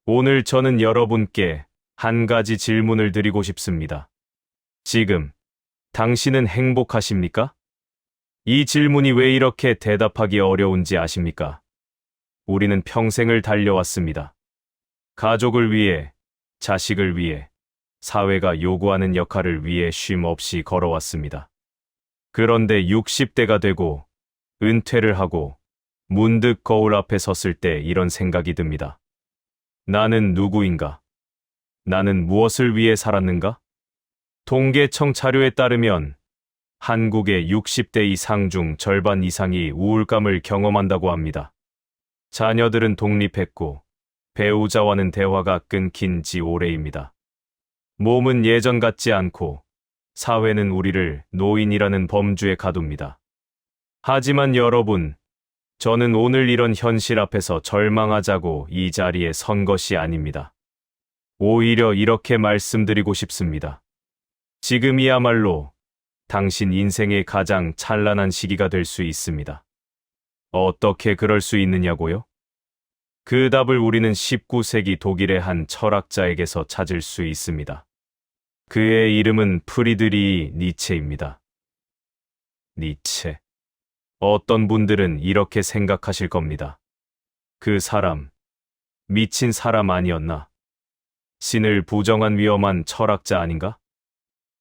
오늘 저는 여러분께 한 가지 질문을 드리고 싶습니다. 지금 당신은 행복하십니까? 이 질문이 왜 이렇게 대답하기 어려운지 아십니까? 우리는 평생을 달려왔습니다. 가족을 위해, 자식을 위해, 사회가 요구하는 역할을 위해 쉼 없이 걸어왔습니다. 그런데 60대가 되고 은퇴를 하고 문득 거울 앞에 섰을 때 이런 생각이 듭니다. 나는 누구인가? 나는 무엇을 위해 살았는가? 통계청 자료에 따르면 한국의 60대 이상 중 절반 이상이 우울감을 경험한다고 합니다. 자녀들은 독립했고 배우자와는 대화가 끊긴 지 오래입니다. 몸은 예전 같지 않고 사회는 우리를 노인이라는 범주에 가둡니다. 하지만 여러분, 저는 오늘 이런 현실 앞에서 절망하자고 이 자리에 선 것이 아닙니다. 오히려 이렇게 말씀드리고 싶습니다. 지금이야말로 당신 인생의 가장 찬란한 시기가 될 수 있습니다. 어떻게 그럴 수 있느냐고요? 그 답을 우리는 19세기 독일의 한 철학자에게서 찾을 수 있습니다. 그의 이름은 프리드리히 니체입니다. 니체. 어떤 분들은 이렇게 생각하실 겁니다. 그 사람, 미친 사람 아니었나? 신을 부정한 위험한 철학자 아닌가?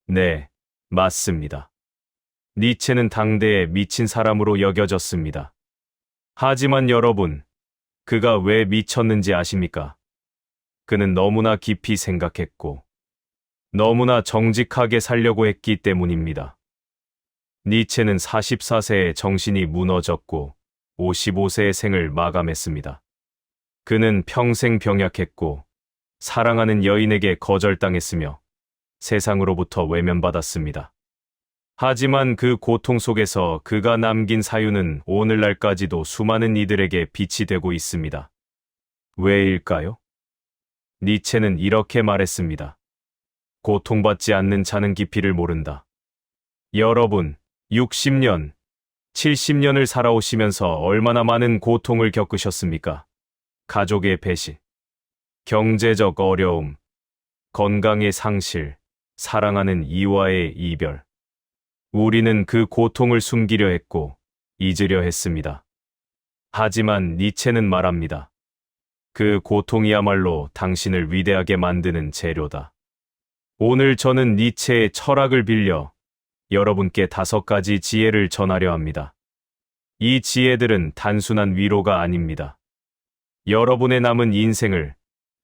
네, 맞습니다. 니체는 당대의 미친 사람으로 여겨졌습니다. 하지만 여러분, 그가 왜 미쳤는지 아십니까? 그는 너무나 깊이 생각했고, 너무나 정직하게 살려고 했기 때문입니다. 니체는 44세에 정신이 무너졌고 55세의 생을 마감했습니다. 그는 평생 병약했고 사랑하는 여인에게 거절당했으며 세상으로부터 외면받았습니다. 하지만 그 고통 속에서 그가 남긴 사유는 오늘날까지도 수많은 이들에게 빛이 되고 있습니다. 왜일까요? 니체는 이렇게 말했습니다. 고통받지 않는 자는 깊이를 모른다. 여러분, 60년, 70년을 살아오시면서 얼마나 많은 고통을 겪으셨습니까? 가족의 배신, 경제적 어려움, 건강의 상실, 사랑하는 이와의 이별. 우리는 그 고통을 숨기려 했고 잊으려 했습니다. 하지만 니체는 말합니다. 그 고통이야말로 당신을 위대하게 만드는 재료다. 오늘 저는 니체의 철학을 빌려 여러분께 5가지 지혜를 전하려 합니다. 이 지혜들은 단순한 위로가 아닙니다. 여러분의 남은 인생을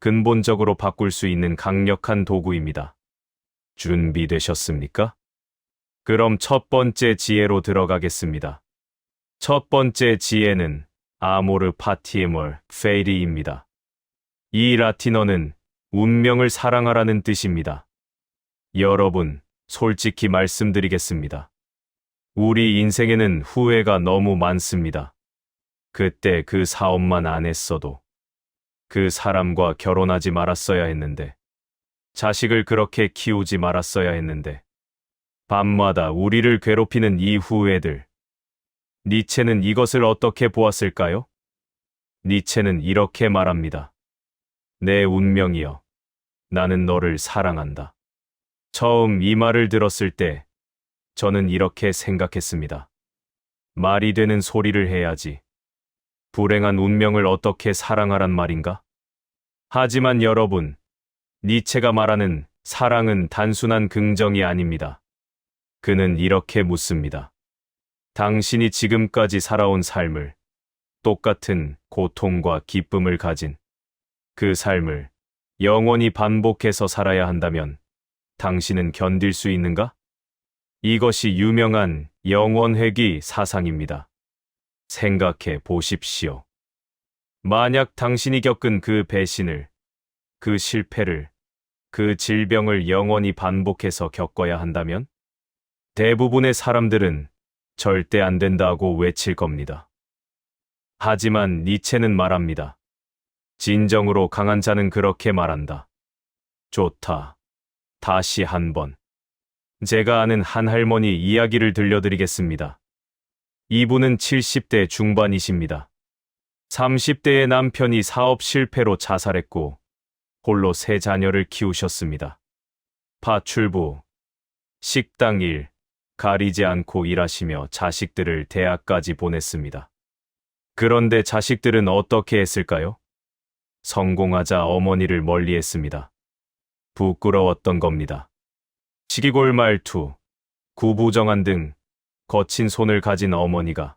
근본적으로 바꿀 수 있는 강력한 도구입니다. 준비되셨습니까? 그럼 첫 번째 지혜로 들어가겠습니다. 첫 번째 지혜는 아모르 파티에몰 페이리입니다. 이 라틴어는 운명을 사랑하라는 뜻입니다. 여러분, 솔직히 말씀드리겠습니다. 우리 인생에는 후회가 너무 많습니다. 그때 그 사업만 안 했어도, 그 사람과 결혼하지 말았어야 했는데, 자식을 그렇게 키우지 말았어야 했는데, 밤마다 우리를 괴롭히는 이 후회들. 니체는 이것을 어떻게 보았을까요? 니체는 이렇게 말합니다. 내 운명이여, 나는 너를 사랑한다. 처음 이 말을 들었을 때 저는 이렇게 생각했습니다. 말이 되는 소리를 해야지. 불행한 운명을 어떻게 사랑하란 말인가? 하지만 여러분, 니체가 말하는 사랑은 단순한 긍정이 아닙니다. 그는 이렇게 묻습니다. 당신이 지금까지 살아온 삶을, 똑같은 고통과 기쁨을 가진 그 삶을 영원히 반복해서 살아야 한다면 당신은 견딜 수 있는가? 이것이 유명한 영원회귀 사상입니다. 생각해 보십시오. 만약 당신이 겪은 그 배신을, 그 실패를, 그 질병을 영원히 반복해서 겪어야 한다면? 대부분의 사람들은 절대 안 된다고 외칠 겁니다. 하지만 니체는 말합니다. 진정으로 강한 자는 그렇게 말한다. 좋다. 다시 한번. 제가 아는 한 할머니 이야기를 들려드리겠습니다. 이분은 70대 중반이십니다. 30대의 남편이 사업 실패로 자살했고 홀로 세 자녀를 키우셨습니다. 파출부, 식당 일, 가리지 않고 일하시며 자식들을 대학까지 보냈습니다. 그런데 자식들은 어떻게 했을까요? 성공하자 어머니를 멀리했습니다. 부끄러웠던 겁니다. 시기골 말투, 구부정한 등 거친 손을 가진 어머니가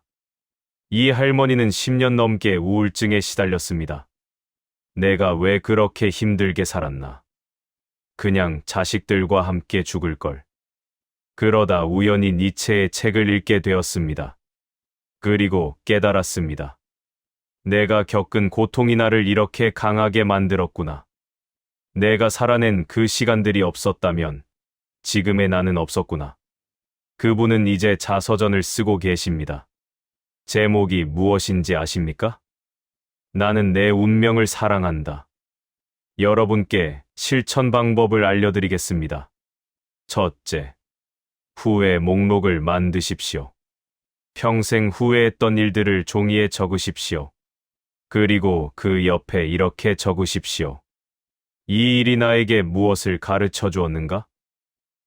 이 할머니는 10년 넘게 우울증에 시달렸습니다. 내가 왜 그렇게 힘들게 살았나. 그냥 자식들과 함께 죽을 걸. 그러다 우연히 니체의 책을 읽게 되었습니다. 그리고 깨달았습니다. 내가 겪은 고통이 나를 이렇게 강하게 만들었구나. 내가 살아낸 그 시간들이 없었다면 지금의 나는 없었구나. 그분은 이제 자서전을 쓰고 계십니다. 제목이 무엇인지 아십니까? 나는 내 운명을 사랑한다. 여러분께 실천 방법을 알려드리겠습니다. 첫째, 후회 목록을 만드십시오. 평생 후회했던 일들을 종이에 적으십시오. 그리고 그 옆에 이렇게 적으십시오. 이 일이 나에게 무엇을 가르쳐 주었는가?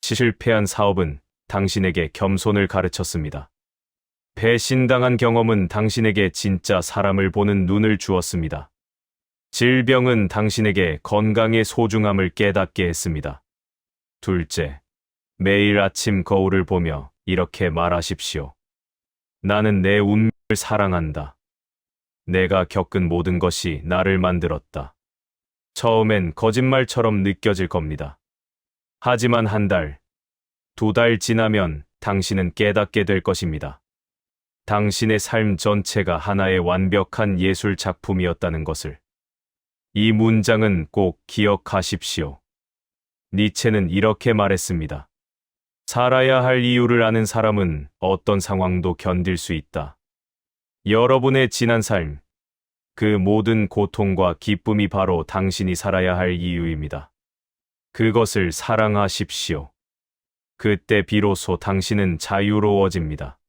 실패한 사업은 당신에게 겸손을 가르쳤습니다. 배신당한 경험은 당신에게 진짜 사람을 보는 눈을 주었습니다. 질병은 당신에게 건강의 소중함을 깨닫게 했습니다. 둘째, 매일 아침 거울을 보며 이렇게 말하십시오. 나는 내 운명을 사랑한다. 내가 겪은 모든 것이 나를 만들었다. 처음엔 거짓말처럼 느껴질 겁니다. 하지만 한 달, 2달 지나면 당신은 깨닫게 될 것입니다. 당신의 삶 전체가 하나의 완벽한 예술 작품이었다는 것을. 이 문장은 꼭 기억하십시오. 니체는 이렇게 말했습니다. 살아야 할 이유를 아는 사람은 어떤 상황도 견딜 수 있다. 여러분의 지난 삶, 그 모든 고통과 기쁨이 바로 당신이 살아야 할 이유입니다. 그것을 사랑하십시오. 그때 비로소 당신은 자유로워집니다.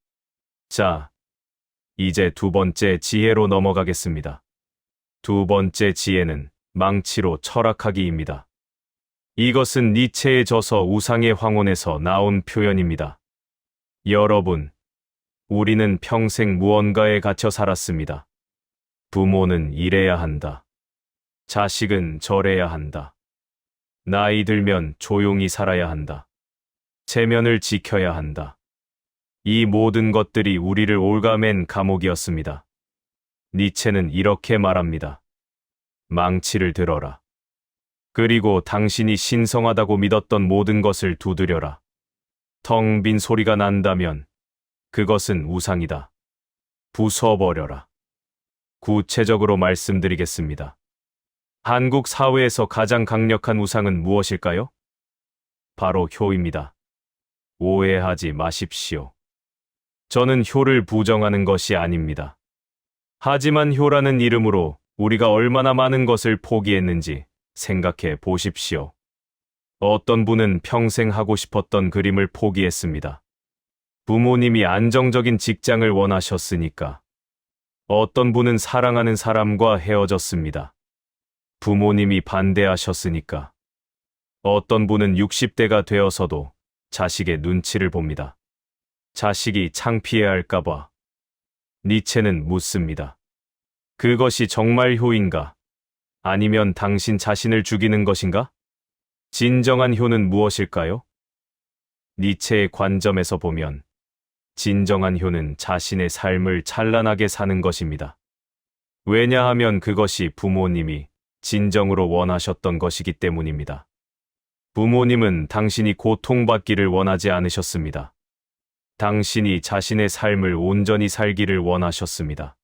자, 이제 두 번째 지혜로 넘어가겠습니다. 두 번째 지혜는 망치로 철학하기입니다. 이것은 니체의 저서 우상의 황혼에서 나온 표현입니다. 여러분, 우리는 평생 무언가에 갇혀 살았습니다. 부모는 이래야 한다. 자식은 저래야 한다. 나이 들면 조용히 살아야 한다. 체면을 지켜야 한다. 이 모든 것들이 우리를 올가맨 감옥이었습니다. 니체는 이렇게 말합니다. 망치를 들어라. 그리고 당신이 신성하다고 믿었던 모든 것을 두드려라. 텅 빈 소리가 난다면 그것은 우상이다. 부숴버려라. 구체적으로 말씀드리겠습니다. 한국 사회에서 가장 강력한 우상은 무엇일까요? 바로 효입니다. 오해하지 마십시오. 저는 효를 부정하는 것이 아닙니다. 하지만 효라는 이름으로 우리가 얼마나 많은 것을 포기했는지 생각해 보십시오. 어떤 분은 평생 하고 싶었던 그림을 포기했습니다. 부모님이 안정적인 직장을 원하셨으니까. 어떤 분은 사랑하는 사람과 헤어졌습니다. 부모님이 반대하셨으니까. 어떤 분은 60대가 되어서도 자식의 눈치를 봅니다. 자식이 창피해 할까봐. 니체는 묻습니다. 그것이 정말 효인가? 아니면 당신 자신을 죽이는 것인가? 진정한 효는 무엇일까요? 니체의 관점에서 보면 진정한 효는 자신의 삶을 찬란하게 사는 것입니다. 왜냐하면 그것이 부모님이 진정으로 원하셨던 것이기 때문입니다. 부모님은 당신이 고통받기를 원하지 않으셨습니다. 당신이 자신의 삶을 온전히 살기를 원하셨습니다.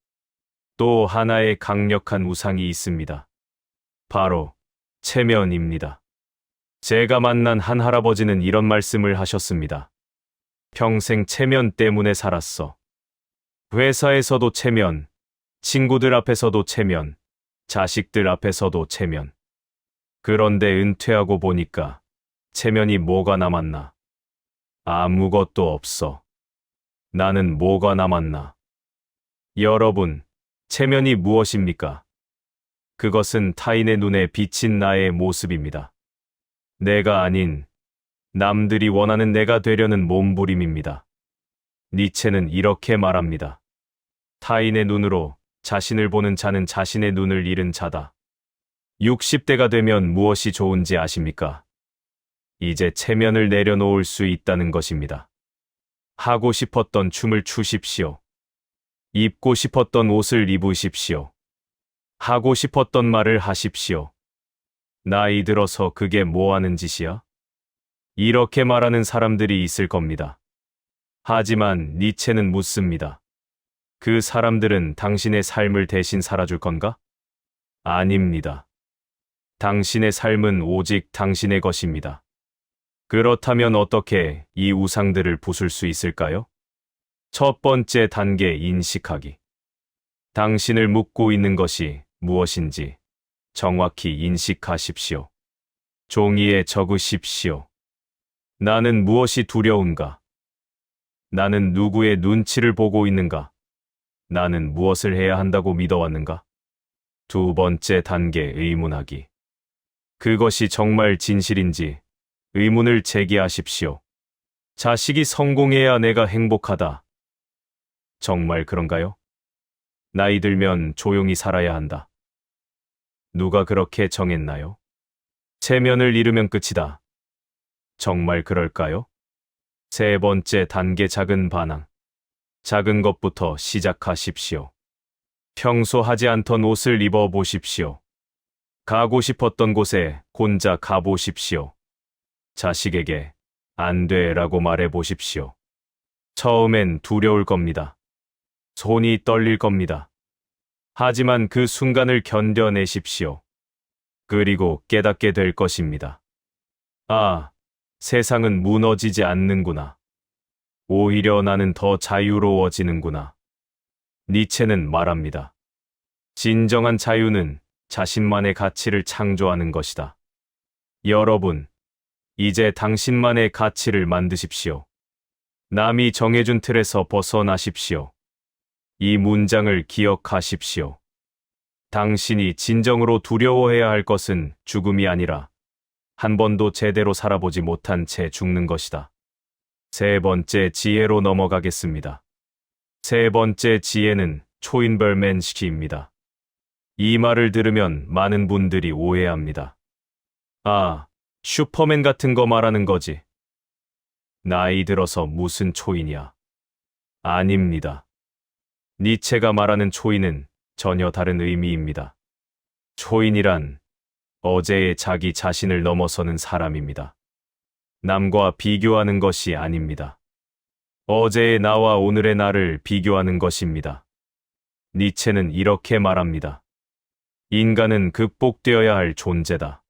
또 하나의 강력한 우상이 있습니다. 바로 체면입니다. 제가 만난 한 할아버지는 이런 말씀을 하셨습니다. 평생 체면 때문에 살았어. 회사에서도 체면, 친구들 앞에서도 체면, 자식들 앞에서도 체면. 그런데 은퇴하고 보니까 체면이 뭐가 남았나? 아무것도 없어. 나는 뭐가 남았나? 여러분, 체면이 무엇입니까? 그것은 타인의 눈에 비친 나의 모습입니다. 내가 아닌 남들이 원하는 내가 되려는 몸부림입니다. 니체는 이렇게 말합니다. 타인의 눈으로 자신을 보는 자는 자신의 눈을 잃은 자다. 60대가 되면 무엇이 좋은지 아십니까? 이제 체면을 내려놓을 수 있다는 것입니다. 하고 싶었던 춤을 추십시오. 입고 싶었던 옷을 입으십시오. 하고 싶었던 말을 하십시오. 나이 들어서 그게 뭐 하는 짓이야? 이렇게 말하는 사람들이 있을 겁니다. 하지만 니체는 묻습니다. 그 사람들은 당신의 삶을 대신 살아줄 건가? 아닙니다. 당신의 삶은 오직 당신의 것입니다. 그렇다면 어떻게 이 우상들을 부술 수 있을까요? 첫 번째 단계 인식하기. 당신을 묶고 있는 것이 무엇인지 정확히 인식하십시오. 종이에 적으십시오. 나는 무엇이 두려운가? 나는 누구의 눈치를 보고 있는가? 나는 무엇을 해야 한다고 믿어왔는가? 두 번째 단계 의문하기. 그것이 정말 진실인지 의문을 제기하십시오. 자식이 성공해야 내가 행복하다. 정말 그런가요? 나이 들면 조용히 살아야 한다. 누가 그렇게 정했나요? 체면을 잃으면 끝이다. 정말 그럴까요? 세 번째 단계 작은 반항. 작은 것부터 시작하십시오. 평소 하지 않던 옷을 입어보십시오. 가고 싶었던 곳에 혼자 가보십시오. 자식에게 안 돼라고 말해보십시오. 처음엔 두려울 겁니다. 손이 떨릴 겁니다. 하지만 그 순간을 견뎌내십시오. 그리고 깨닫게 될 것입니다. 아, 세상은 무너지지 않는구나. 오히려 나는 더 자유로워지는구나. 니체는 말합니다. 진정한 자유는 자신만의 가치를 창조하는 것이다. 여러분, 이제 당신만의 가치를 만드십시오. 남이 정해준 틀에서 벗어나십시오. 이 문장을 기억하십시오. 당신이 진정으로 두려워해야 할 것은 죽음이 아니라 한 번도 제대로 살아보지 못한 채 죽는 것이다. 세 번째 지혜로 넘어가겠습니다. 세 번째 지혜는 초인벌맨시키입니다. 이 말을 들으면 많은 분들이 오해합니다. 아, 슈퍼맨 같은 거 말하는 거지. 나이 들어서 무슨 초인이야. 아닙니다. 니체가 말하는 초인은 전혀 다른 의미입니다. 초인이란 어제의 자기 자신을 넘어서는 사람입니다. 남과 비교하는 것이 아닙니다. 어제의 나와 오늘의 나를 비교하는 것입니다. 니체는 이렇게 말합니다. 인간은 극복되어야 할 존재다.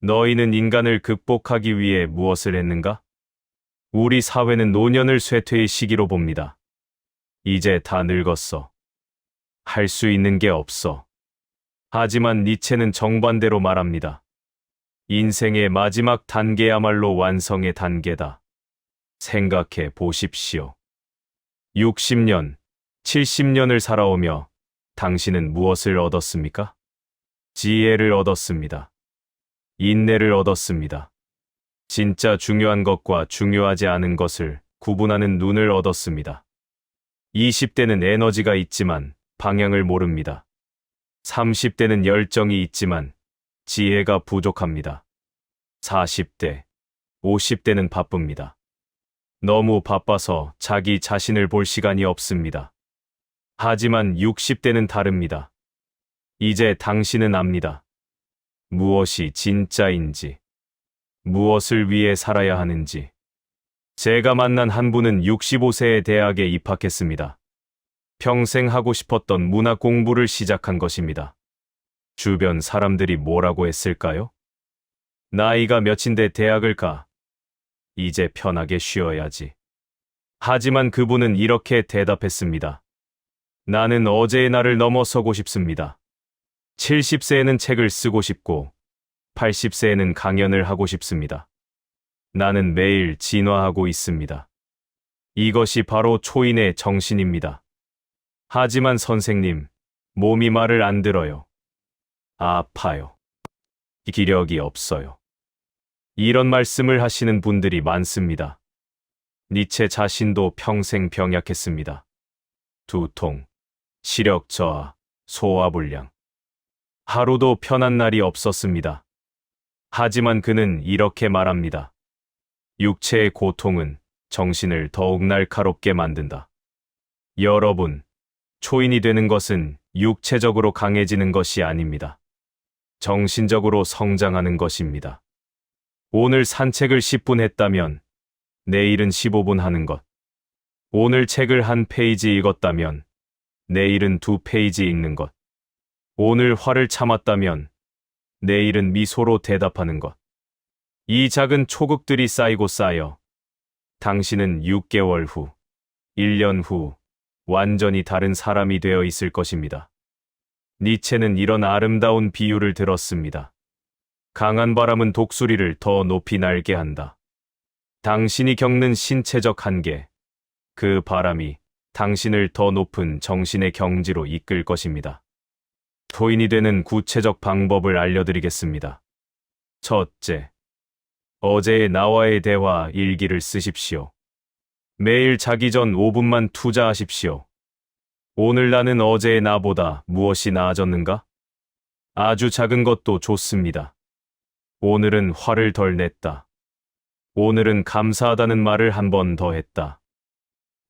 너희는 인간을 극복하기 위해 무엇을 했는가? 우리 사회는 노년을 쇠퇴의 시기로 봅니다. 이제 다 늙었어. 할 수 있는 게 없어. 하지만 니체는 정반대로 말합니다. 인생의 마지막 단계야말로 완성의 단계다. 생각해 보십시오. 60년, 70년을 살아오며 당신은 무엇을 얻었습니까? 지혜를 얻었습니다. 인내를 얻었습니다. 진짜 중요한 것과 중요하지 않은 것을 구분하는 눈을 얻었습니다. 20대는 에너지가 있지만 방향을 모릅니다. 30대는 열정이 있지만 지혜가 부족합니다. 40대, 50대는 바쁩니다. 너무 바빠서 자기 자신을 볼 시간이 없습니다. 하지만 60대는 다릅니다. 이제 당신은 압니다. 무엇이 진짜인지, 무엇을 위해 살아야 하는지. 제가 만난 한 분은 65세에 대학에 입학했습니다. 평생 하고 싶었던 문학 공부를 시작한 것입니다. 주변 사람들이 뭐라고 했을까요? 나이가 몇인데 대학을 가. 이제 편하게 쉬어야지. 하지만 그분은 이렇게 대답했습니다. 나는 어제의 나를 넘어서고 싶습니다. 70세에는 책을 쓰고 싶고 80세에는 강연을 하고 싶습니다. 나는 매일 진화하고 있습니다. 이것이 바로 초인의 정신입니다. 하지만 선생님, 몸이 말을 안 들어요. 아파요. 기력이 없어요. 이런 말씀을 하시는 분들이 많습니다. 니체 자신도 평생 병약했습니다. 두통, 시력 저하, 소화불량. 하루도 편한 날이 없었습니다. 하지만 그는 이렇게 말합니다. 육체의 고통은 정신을 더욱 날카롭게 만든다. 여러분, 초인이 되는 것은 육체적으로 강해지는 것이 아닙니다. 정신적으로 성장하는 것입니다. 오늘 산책을 10분 했다면 내일은 15분 하는 것. 오늘 책을 한 페이지 읽었다면 내일은 2페이지 읽는 것. 오늘 화를 참았다면 내일은 미소로 대답하는 것. 이 작은 초극들이 쌓이고 쌓여 당신은 6개월 후, 1년 후 완전히 다른 사람이 되어 있을 것입니다. 니체는 이런 아름다운 비유를 들었습니다. 강한 바람은 독수리를 더 높이 날게 한다. 당신이 겪는 신체적 한계, 그 바람이 당신을 더 높은 정신의 경지로 이끌 것입니다. 토인이 되는 구체적 방법을 알려드리겠습니다. 첫째, 어제의 나와의 대화 일기를 쓰십시오. 매일 자기 전 5분만 투자하십시오. 오늘 나는 어제의 나보다 무엇이 나아졌는가? 아주 작은 것도 좋습니다. 오늘은 화를 덜 냈다. 오늘은 감사하다는 말을 한 번 더 했다.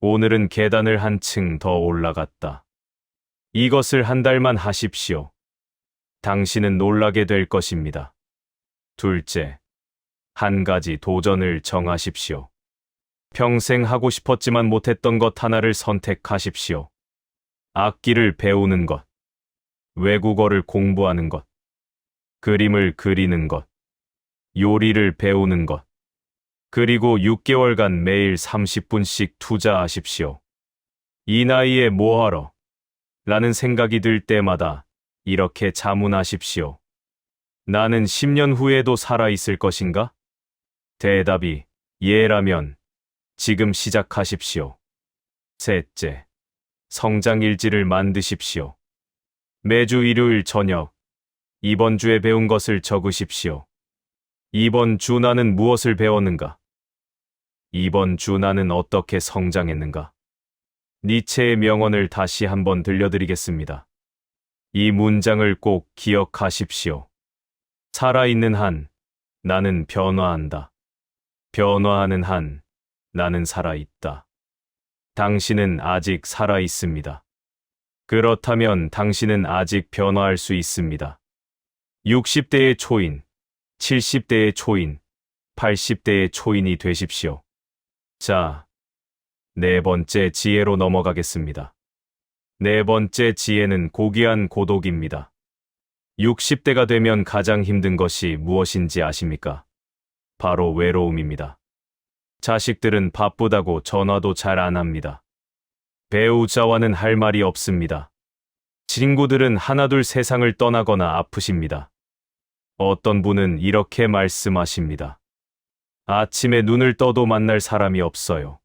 오늘은 계단을 한층 더 올라갔다. 이것을 한 달만 하십시오. 당신은 놀라게 될 것입니다. 둘째, 한 가지 도전을 정하십시오. 평생 하고 싶었지만 못했던 것 하나를 선택하십시오. 악기를 배우는 것, 외국어를 공부하는 것, 그림을 그리는 것, 요리를 배우는 것, 그리고 6개월간 매일 30분씩 투자하십시오. 이 나이에 뭐하러? 라는 생각이 들 때마다 이렇게 자문하십시오. 나는 10년 후에도 살아있을 것인가? 대답이 예라면 지금 시작하십시오. 셋째, 성장일지를 만드십시오. 매주 일요일 저녁, 이번 주에 배운 것을 적으십시오. 이번 주 나는 무엇을 배웠는가? 이번 주 나는 어떻게 성장했는가? 니체의 명언을 다시 한번 들려드리겠습니다. 이 문장을 꼭 기억하십시오. 살아있는 한, 나는 변화한다. 변화하는 한, 나는 살아있다. 당신은 아직 살아있습니다. 그렇다면 당신은 아직 변화할 수 있습니다. 60대의 초인, 70대의 초인, 80대의 초인이 되십시오. 자, 네 번째 지혜로 넘어가겠습니다. 네 번째 지혜는 고귀한 고독입니다. 60대가 되면 가장 힘든 것이 무엇인지 아십니까? 바로 외로움입니다. 자식들은 바쁘다고 전화도 잘 안 합니다. 배우자와는 할 말이 없습니다. 친구들은 하나둘 세상을 떠나거나 아프십니다. 어떤 분은 이렇게 말씀하십니다. 아침에 눈을 떠도 만날 사람이 없어요.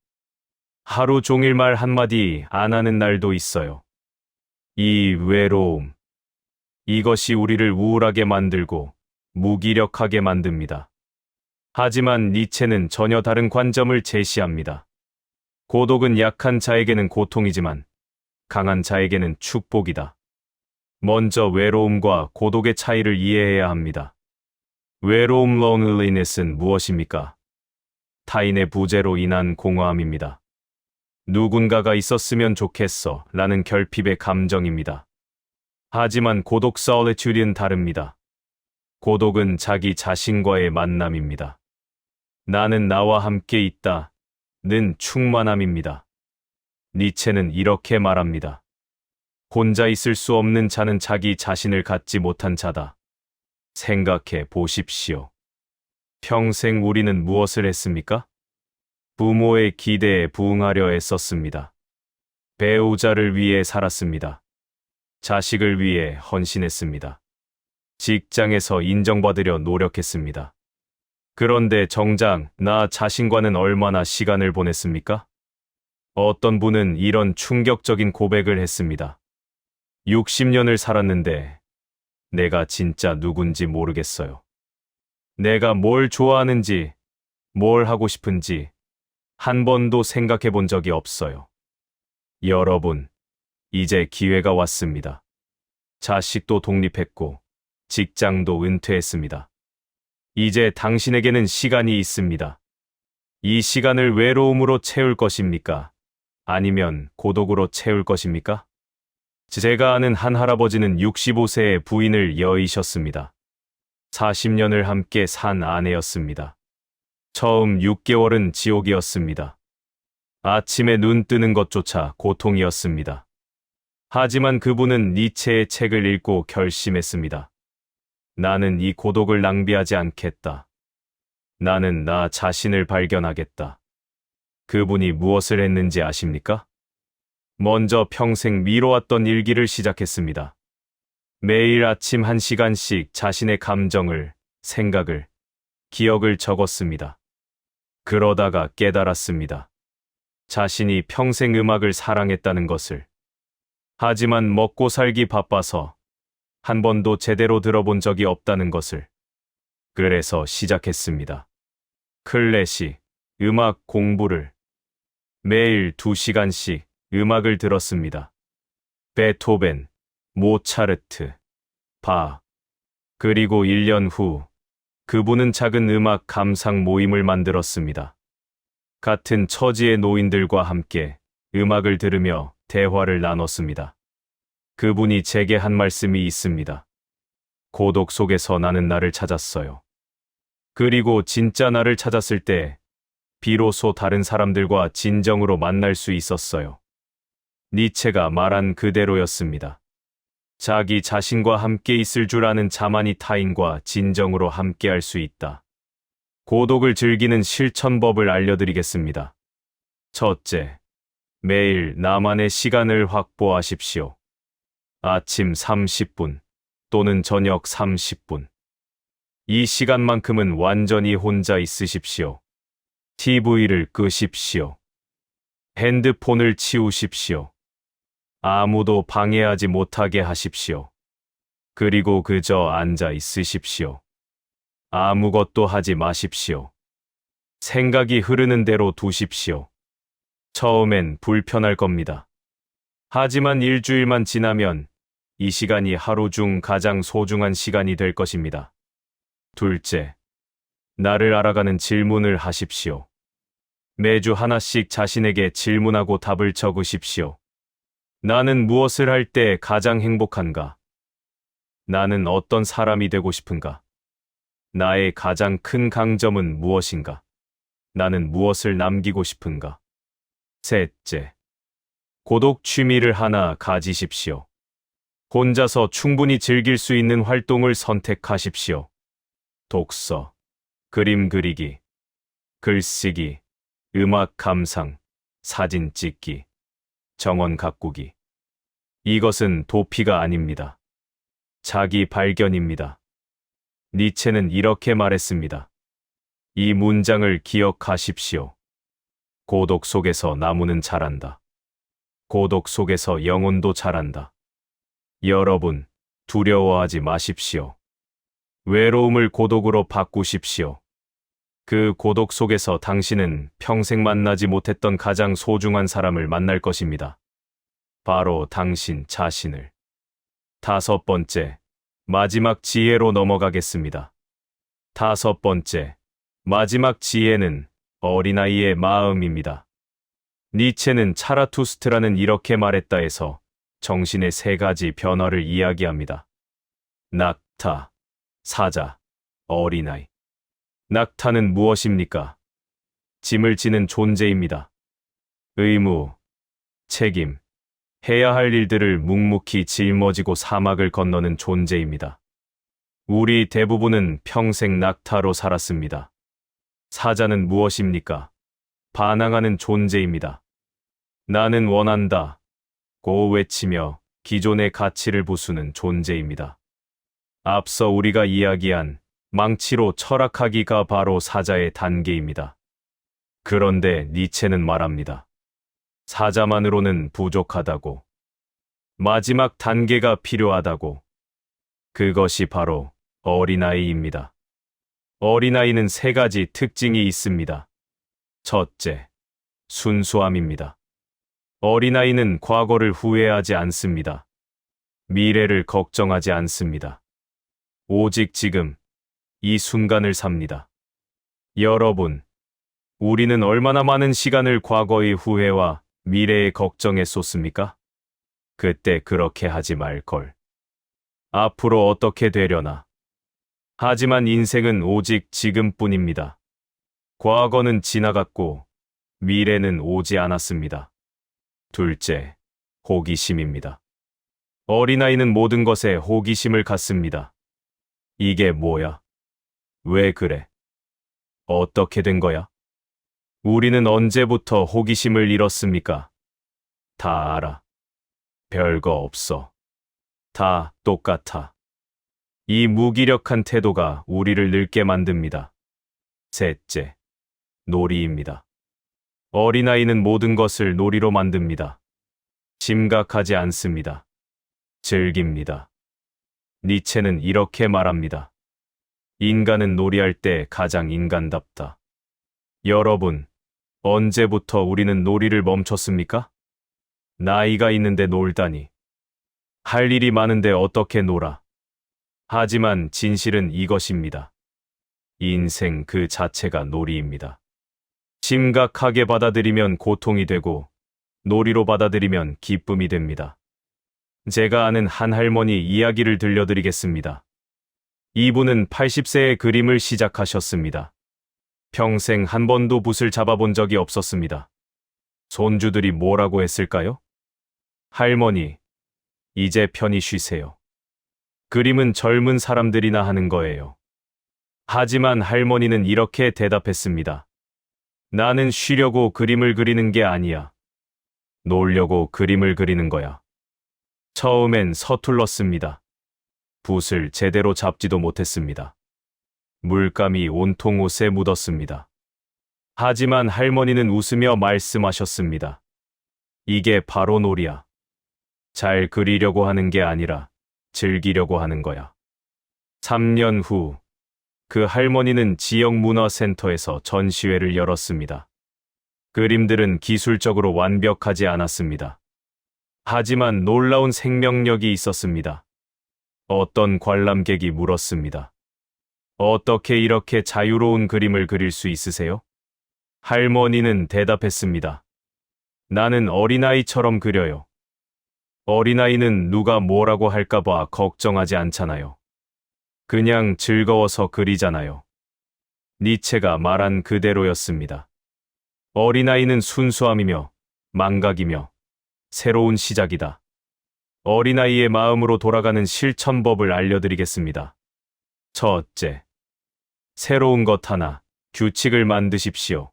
하루 종일 말 한마디 안 하는 날도 있어요. 이 외로움, 이것이 우리를 우울하게 만들고 무기력하게 만듭니다. 하지만 니체는 전혀 다른 관점을 제시합니다. 고독은 약한 자에게는 고통이지만 강한 자에게는 축복이다. 먼저 외로움과 고독의 차이를 이해해야 합니다. 외로움 loneliness은 무엇입니까? 타인의 부재로 인한 공허함입니다. 누군가가 있었으면 좋겠어 라는 결핍의 감정입니다. 하지만 고독 solitude는 다릅니다. 고독은 자기 자신과의 만남입니다. 나는 나와 함께 있다. 는 충만함입니다. 니체는 이렇게 말합니다. 혼자 있을 수 없는 자는 자기 자신을 갖지 못한 자다. 생각해 보십시오. 평생 우리는 무엇을 했습니까? 부모의 기대에 부응하려 애썼습니다. 배우자를 위해 살았습니다. 자식을 위해 헌신했습니다. 직장에서 인정받으려 노력했습니다. 그런데 정작 나 자신과는 얼마나 시간을 보냈습니까? 어떤 분은 이런 충격적인 고백을 했습니다. 60년을 살았는데 내가 진짜 누군지 모르겠어요. 내가 뭘 좋아하는지, 뭘 하고 싶은지 한 번도 생각해 본 적이 없어요. 여러분, 이제 기회가 왔습니다. 자식도 독립했고, 직장도 은퇴했습니다. 이제 당신에게는 시간이 있습니다. 이 시간을 외로움으로 채울 것입니까? 아니면 고독으로 채울 것입니까? 제가 아는 한 할아버지는 65세의 부인을 여의셨습니다. 40년을 함께 산 아내였습니다. 처음 6개월은 지옥이었습니다. 아침에 눈 뜨는 것조차 고통이었습니다. 하지만 그분은 니체의 책을 읽고 결심했습니다. 나는 이 고독을 낭비하지 않겠다. 나는 나 자신을 발견하겠다. 그분이 무엇을 했는지 아십니까? 먼저 평생 미뤄왔던 일기를 시작했습니다. 매일 아침 1시간씩 자신의 감정을, 생각을, 기억을 적었습니다. 그러다가 깨달았습니다. 자신이 평생 음악을 사랑했다는 것을. 하지만 먹고 살기 바빠서 한 번도 제대로 들어본 적이 없다는 것을. 그래서 시작했습니다. 클래식, 음악 공부를. 매일 2시간씩 음악을 들었습니다. 베토벤, 모차르트, 바. 그리고 1년 후 그분은 작은 음악 감상 모임을 만들었습니다. 같은 처지의 노인들과 함께 음악을 들으며 대화를 나눴습니다. 그분이 제게 한 말씀이 있습니다. 고독 속에서 나는 나를 찾았어요. 그리고 진짜 나를 찾았을 때 비로소 다른 사람들과 진정으로 만날 수 있었어요. 니체가 말한 그대로였습니다. 자기 자신과 함께 있을 줄 아는 자만이 타인과 진정으로 함께할 수 있다. 고독을 즐기는 실천법을 알려드리겠습니다. 첫째, 매일 나만의 시간을 확보하십시오. 아침 30분 또는 저녁 30분. 이 시간만큼은 완전히 혼자 있으십시오. TV를 끄십시오. 핸드폰을 치우십시오. 아무도 방해하지 못하게 하십시오. 그리고 그저 앉아 있으십시오. 아무것도 하지 마십시오. 생각이 흐르는 대로 두십시오. 처음엔 불편할 겁니다. 하지만 일주일만 지나면 이 시간이 하루 중 가장 소중한 시간이 될 것입니다. 둘째, 나를 알아가는 질문을 하십시오. 매주 하나씩 자신에게 질문하고 답을 적으십시오. 나는 무엇을 할 때 가장 행복한가? 나는 어떤 사람이 되고 싶은가? 나의 가장 큰 강점은 무엇인가? 나는 무엇을 남기고 싶은가? 셋째, 고독 취미를 하나 가지십시오. 혼자서 충분히 즐길 수 있는 활동을 선택하십시오. 독서, 그림 그리기, 글쓰기, 음악 감상, 사진 찍기, 정원 가꾸기. 이것은 도피가 아닙니다. 자기 발견입니다. 니체는 이렇게 말했습니다. 이 문장을 기억하십시오. 고독 속에서 나무는 자란다. 고독 속에서 영혼도 자란다. 여러분, 두려워하지 마십시오. 외로움을 고독으로 바꾸십시오. 그 고독 속에서 당신은 평생 만나지 못했던 가장 소중한 사람을 만날 것입니다. 바로 당신 자신을. 다섯 번째, 마지막 지혜로 넘어가겠습니다. 다섯 번째, 마지막 지혜는 어린아이의 마음입니다. 니체는 차라투스트라는 이렇게 말했다 해서 정신의 세 가지 변화를 이야기합니다. 낙타, 사자, 어린아이. 낙타는 무엇입니까? 짐을 지는 존재입니다. 의무, 책임, 해야 할 일들을 묵묵히 짊어지고 사막을 건너는 존재입니다. 우리 대부분은 평생 낙타로 살았습니다. 사자는 무엇입니까? 반항하는 존재입니다. 나는 원한다 고 외치며 기존의 가치를 부수는 존재입니다. 앞서 우리가 이야기한 망치로 철학하기가 바로 사자의 단계입니다. 그런데 니체는 말합니다. 사자만으로는 부족하다고. 마지막 단계가 필요하다고. 그것이 바로 어린아이입니다. 어린아이는 세 가지 특징이 있습니다. 첫째, 순수함입니다. 어린아이는 과거를 후회하지 않습니다. 미래를 걱정하지 않습니다. 오직 지금, 이 순간을 삽니다. 여러분, 우리는 얼마나 많은 시간을 과거의 후회와 미래의 걱정에 쏟습니까? 그때 그렇게 하지 말걸. 앞으로 어떻게 되려나. 하지만 인생은 오직 지금뿐입니다. 과거는 지나갔고 미래는 오지 않았습니다. 둘째, 호기심입니다. 어린아이는 모든 것에 호기심을 갖습니다. 이게 뭐야? 왜 그래? 어떻게 된 거야? 우리는 언제부터 호기심을 잃었습니까? 다 알아. 별거 없어. 다 똑같아. 이 무기력한 태도가 우리를 늙게 만듭니다. 셋째, 놀이입니다. 어린아이는 모든 것을 놀이로 만듭니다. 심각하지 않습니다. 즐깁니다. 니체는 이렇게 말합니다. 인간은 놀이할 때 가장 인간답다. 여러분, 언제부터 우리는 놀이를 멈췄습니까? 나이가 있는데 놀다니. 할 일이 많은데 어떻게 놀아? 하지만 진실은 이것입니다. 인생 그 자체가 놀이입니다. 심각하게 받아들이면 고통이 되고 놀이로 받아들이면 기쁨이 됩니다. 제가 아는 한 할머니 이야기를 들려드리겠습니다. 이분은 80세에 그림을 시작하셨습니다. 평생 한 번도 붓을 잡아본 적이 없었습니다. 손주들이 뭐라고 했을까요? 할머니, 이제 편히 쉬세요. 그림은 젊은 사람들이나 하는 거예요. 하지만 할머니는 이렇게 대답했습니다. 나는 쉬려고 그림을 그리는 게 아니야. 놀려고 그림을 그리는 거야. 처음엔 서툴렀습니다. 붓을 제대로 잡지도 못했습니다. 물감이 온통 옷에 묻었습니다. 하지만 할머니는 웃으며 말씀하셨습니다. 이게 바로 놀이야. 잘 그리려고 하는 게 아니라 즐기려고 하는 거야. 3년 후, 그 할머니는 지역 문화센터에서 전시회를 열었습니다. 그림들은 기술적으로 완벽하지 않았습니다. 하지만 놀라운 생명력이 있었습니다. 어떤 관람객이 물었습니다. 어떻게 이렇게 자유로운 그림을 그릴 수 있으세요? 할머니는 대답했습니다. 나는 어린아이처럼 그려요. 어린아이는 누가 뭐라고 할까봐 걱정하지 않잖아요. 그냥 즐거워서 그리잖아요. 니체가 말한 그대로였습니다. 어린아이는 순수함이며 망각이며 새로운 시작이다. 어린아이의 마음으로 돌아가는 실천법을 알려드리겠습니다. 첫째, 새로운 것 하나, 규칙을 만드십시오.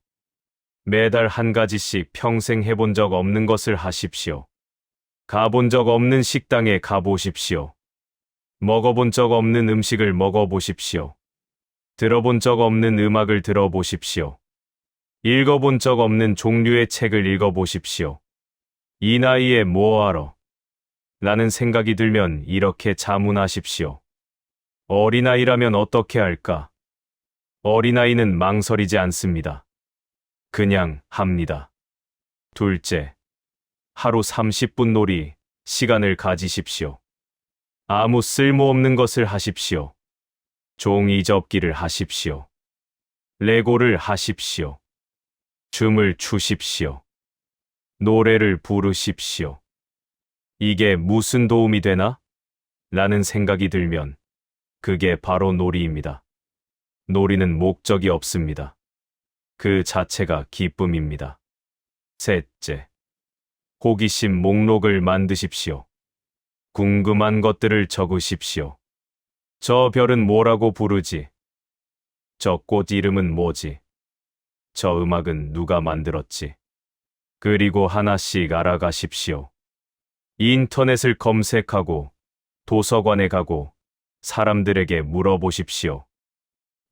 매달 한 가지씩 평생 해본 적 없는 것을 하십시오. 가본 적 없는 식당에 가보십시오. 먹어본 적 없는 음식을 먹어보십시오. 들어본 적 없는 음악을 들어보십시오. 읽어본 적 없는 종류의 책을 읽어보십시오. 이 나이에 뭐하러? 라는 생각이 들면 이렇게 자문하십시오. 어린아이라면 어떻게 할까? 어린아이는 망설이지 않습니다. 그냥 합니다. 둘째, 하루 30분 놀이, 시간을 가지십시오. 아무 쓸모없는 것을 하십시오. 종이 접기를 하십시오. 레고를 하십시오. 춤을 추십시오. 노래를 부르십시오. 이게 무슨 도움이 되나? 라는 생각이 들면 그게 바로 놀이입니다. 놀이는 목적이 없습니다. 그 자체가 기쁨입니다. 셋째, 호기심 목록을 만드십시오. 궁금한 것들을 적으십시오. 저 별은 뭐라고 부르지? 저 꽃 이름은 뭐지? 저 음악은 누가 만들었지? 그리고 하나씩 알아가십시오. 인터넷을 검색하고 도서관에 가고 사람들에게 물어보십시오.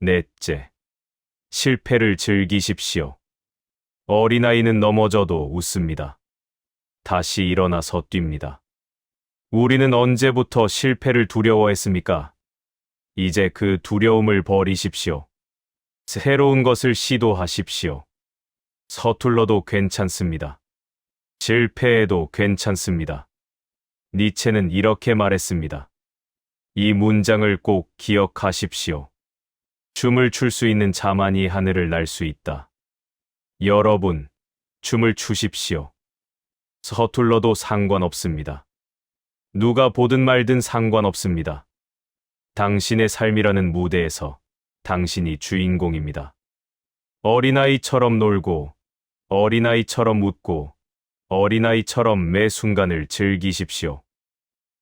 넷째, 실패를 즐기십시오. 어린아이는 넘어져도 웃습니다. 다시 일어나서 뜁니다. 우리는 언제부터 실패를 두려워했습니까? 이제 그 두려움을 버리십시오. 새로운 것을 시도하십시오. 서툴러도 괜찮습니다. 실패해도 괜찮습니다. 니체는 이렇게 말했습니다. 이 문장을 꼭 기억하십시오. 춤을 출 수 있는 자만이 하늘을 날 수 있다. 여러분, 춤을 추십시오. 서툴러도 상관없습니다. 누가 보든 말든 상관없습니다. 당신의 삶이라는 무대에서 당신이 주인공입니다. 어린아이처럼 놀고, 어린아이처럼 웃고, 어린아이처럼 매 순간을 즐기십시오.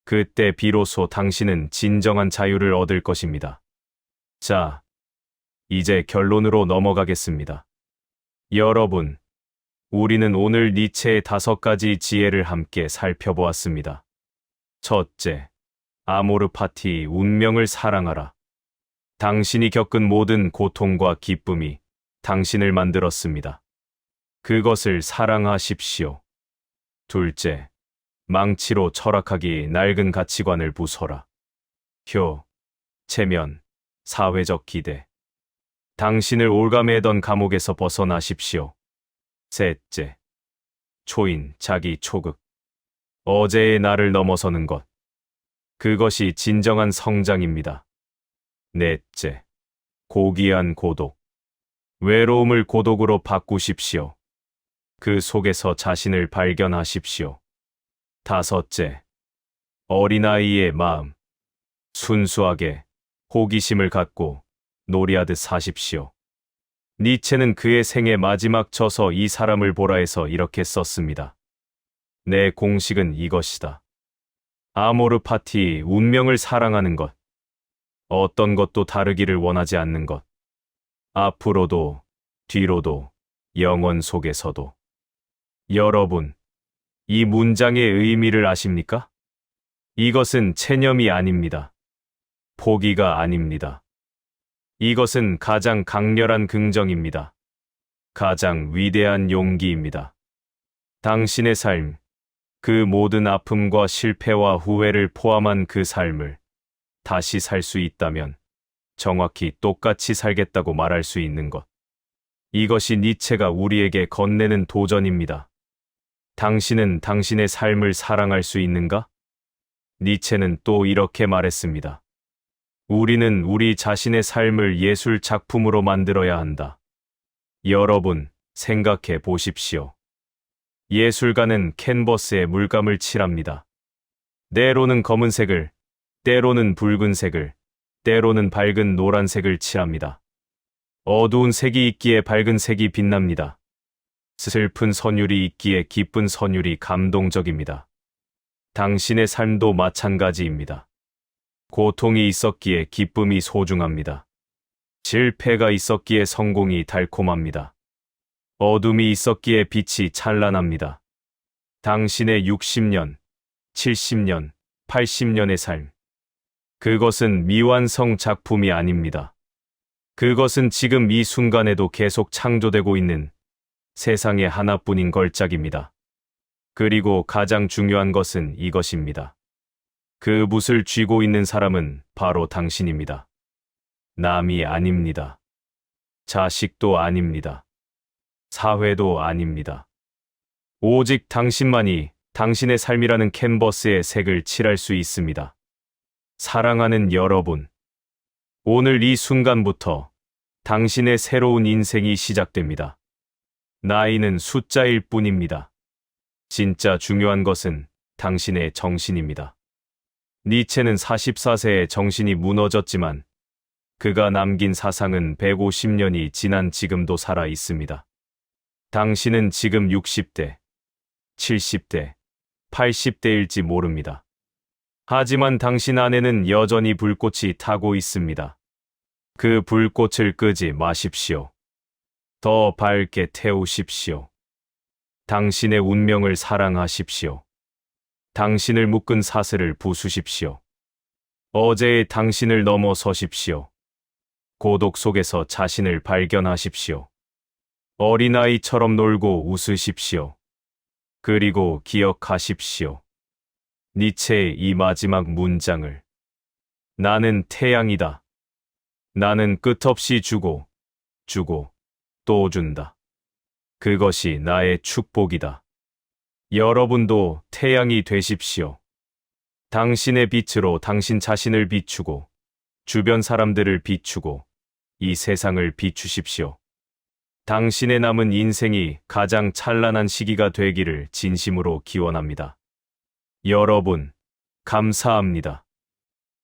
그때 비로소 당신은 진정한 자유를 얻을 것입니다. 자, 이제 결론으로 넘어가겠습니다. 여러분, 우리는 오늘 니체의 5가지 지혜를 함께 살펴보았습니다. 첫째, 아모르 파티 운명을 사랑하라. 당신이 겪은 모든 고통과 기쁨이 당신을 만들었습니다. 그것을 사랑하십시오. 둘째, 망치로 철학하기 낡은 가치관을 부숴라. 체면, 사회적 기대. 당신을 올가매던 감옥에서 벗어나십시오. 셋째, 초인, 자기 초극. 어제의 나를 넘어서는 것. 그것이 진정한 성장입니다. 넷째, 고귀한 고독. 외로움을 고독으로 바꾸십시오. 그 속에서 자신을 발견하십시오. 다섯째, 어린아이의 마음. 순수하게 호기심을 갖고 놀이하듯 사십시오. 니체는 그의 생애 마지막 저서 이 사람을 보라에서 이렇게 썼습니다. 내 공식은 이것이다. 아모르 파티 운명을 사랑하는 것. 어떤 것도 다르기를 원하지 않는 것. 앞으로도, 뒤로도, 영원 속에서도. 여러분, 이 문장의 의미를 아십니까? 이것은 체념이 아닙니다. 포기가 아닙니다. 이것은 가장 강렬한 긍정입니다. 가장 위대한 용기입니다. 당신의 삶, 그 모든 아픔과 실패와 후회를 포함한 그 삶을 다시 살 수 있다면 정확히 똑같이 살겠다고 말할 수 있는 것. 이것이 니체가 우리에게 건네는 도전입니다. 당신은 당신의 삶을 사랑할 수 있는가? 니체는 또 이렇게 말했습니다. 우리는 우리 자신의 삶을 예술 작품으로 만들어야 한다. 여러분, 생각해 보십시오. 예술가는 캔버스에 물감을 칠합니다. 때로는 검은색을, 때로는 붉은색을, 때로는 밝은 노란색을 칠합니다. 어두운 색이 있기에 밝은 색이 빛납니다. 슬픈 선율이 있기에 기쁜 선율이 감동적입니다. 당신의 삶도 마찬가지입니다. 고통이 있었기에 기쁨이 소중합니다. 실패가 있었기에 성공이 달콤합니다. 어둠이 있었기에 빛이 찬란합니다. 당신의 60년, 70년, 80년의 삶. 그것은 미완성 작품이 아닙니다. 그것은 지금 이 순간에도 계속 창조되고 있는 세상의 하나뿐인 걸작입니다. 그리고 가장 중요한 것은 이것입니다. 그 붓을 쥐고 있는 사람은 바로 당신입니다. 남이 아닙니다. 자식도 아닙니다. 사회도 아닙니다. 오직 당신만이 당신의 삶이라는 캔버스에 색을 칠할 수 있습니다. 사랑하는 여러분, 오늘 이 순간부터 당신의 새로운 인생이 시작됩니다. 나이는 숫자일 뿐입니다. 진짜 중요한 것은 당신의 정신입니다. 니체는 44세에 정신이 무너졌지만 그가 남긴 사상은 150년이 지난 지금도 살아 있습니다. 당신은 지금 60대, 70대, 80대일지 모릅니다. 하지만 당신 안에는 여전히 불꽃이 타고 있습니다. 그 불꽃을 끄지 마십시오. 더 밝게 태우십시오. 당신의 운명을 사랑하십시오. 당신을 묶은 사슬을 부수십시오. 어제의 당신을 넘어서십시오. 고독 속에서 자신을 발견하십시오. 어린아이처럼 놀고 웃으십시오. 그리고 기억하십시오. 니체의 이 마지막 문장을. 나는 태양이다. 나는 끝없이 주고, 주고, 또 준다. 그것이 나의 축복이다. 여러분도 태양이 되십시오. 당신의 빛으로 당신 자신을 비추고, 주변 사람들을 비추고, 이 세상을 비추십시오. 당신의 남은 인생이 가장 찬란한 시기가 되기를 진심으로 기원합니다. 여러분, 감사합니다.